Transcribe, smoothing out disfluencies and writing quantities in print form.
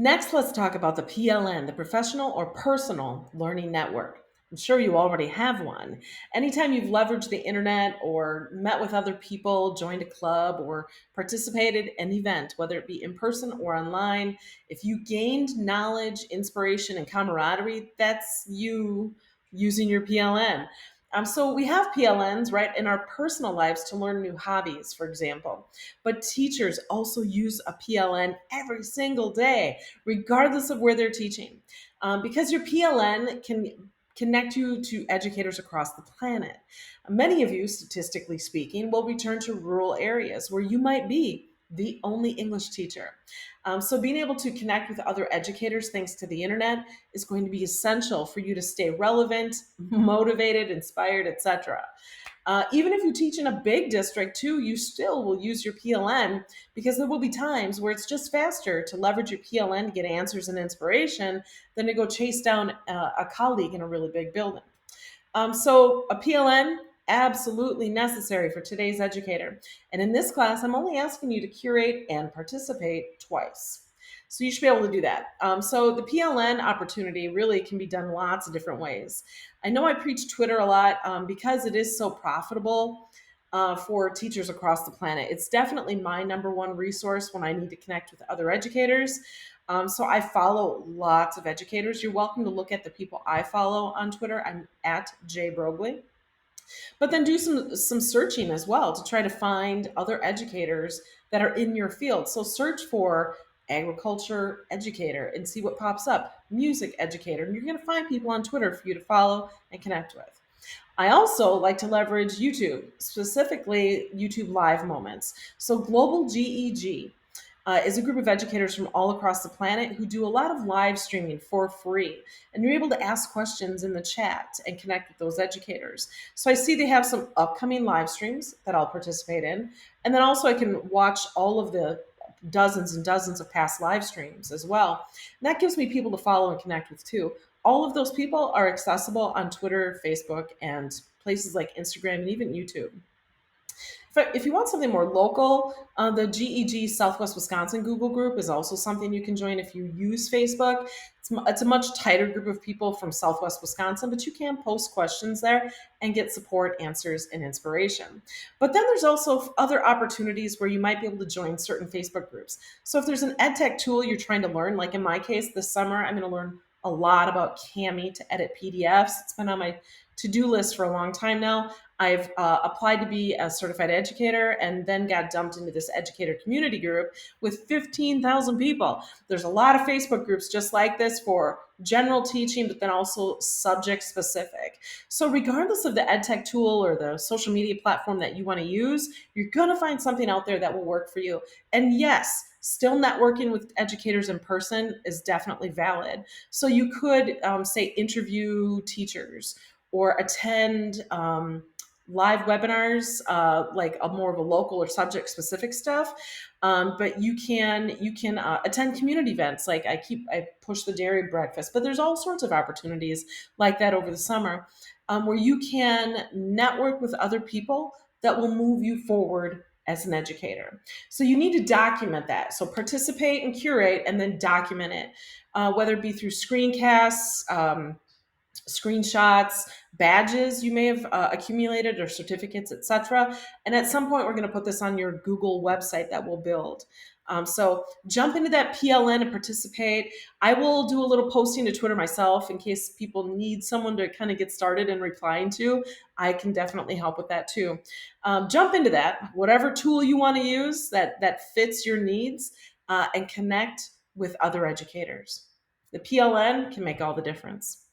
Next, let's talk about the PLN, the Professional or Personal Learning Network. I'm sure you already have one. Anytime you've leveraged the internet or met with other people, joined a club, or participated in an event, whether it be in person or online, if you gained knowledge, inspiration, and camaraderie, that's you using your PLN. So we have PLNs, right, in our personal lives to learn new hobbies, for example. But teachers also use a PLN every single day regardless of where they're teaching. Because your PLN can connect you to educators across the planet. Many of you, statistically speaking, will return to rural areas where you might be the only English teacher. So, being able to connect with other educators thanks to the internet is going to be essential for you to stay relevant, motivated, inspired, etc. Even if you teach in a big district too, you still will use your PLN because there will be times where it's just faster to leverage your PLN to get answers and inspiration than to go chase down a colleague in a really big building. So a PLN, absolutely necessary for today's educator. And in this class, I'm only asking you to curate and participate twice. So you should be able to do that. So the PLN opportunity really can be done lots of different ways. I know I preach Twitter a lot because it is so profitable for teachers across the planet. It's definitely my number one resource when I need to connect with other educators. So I follow lots of educators. You're welcome to look at the people I follow on Twitter. I'm at Jay Brogley. But then do some searching as well to try to find other educators that are in your field. So search for agriculture educator and see what pops up. Music educator, and you're going to find people on Twitter for you to follow and connect with. I also like to leverage YouTube, specifically YouTube Live Moments. So, Global GEG is a group of educators from all across the planet who do a lot of live streaming for free. And you're able to ask questions in the chat and connect with those educators. So, I see they have some upcoming live streams that I'll participate in. And then also, I can watch all of the dozens and dozens of past live streams as well. And that gives me people to follow and connect with too. All of those people are accessible on Twitter, Facebook, and places like Instagram and even YouTube. If you want something more local, the GEG Southwest Wisconsin Google group is also something you can join if you use Facebook. It's a much tighter group of people from Southwest Wisconsin, but you can post questions there and get support, answers, and inspiration. But then there's also other opportunities where you might be able to join certain Facebook groups. So if there's an EdTech tool you're trying to learn, like in my case this summer, I'm going to learn a lot about Cami to edit PDFs. It's been on my to-do list for a long time now. I've applied to be a certified educator and then got dumped into this educator community group with 15,000 people. There's a lot of Facebook groups just like this for general teaching, but then also subject specific. So, regardless of the EdTech tool or the social media platform that you want to use, you're going to find something out there that will work for you. And yes, still networking with educators in person is definitely valid. So, you could, say, interview teachers or attend live webinars, like a more of a local or subject specific stuff. But you can attend community events. Like I push the dairy breakfast, but there's all sorts of opportunities like that over the summer, where you can network with other people that will move you forward as an educator. So you need to document that. So participate and curate, and then document it, whether it be through screencasts. Screenshots, badges you may have accumulated, or certificates, etc. And at some point, we're going to put this on your Google website that we'll build. So jump into that PLN and participate. I will do a little posting to Twitter myself in case people need someone to kind of get started and replying to. I can definitely help with that too. Jump into that, whatever tool you want to use that fits your needs, and connect with other educators. The PLN can make all the difference.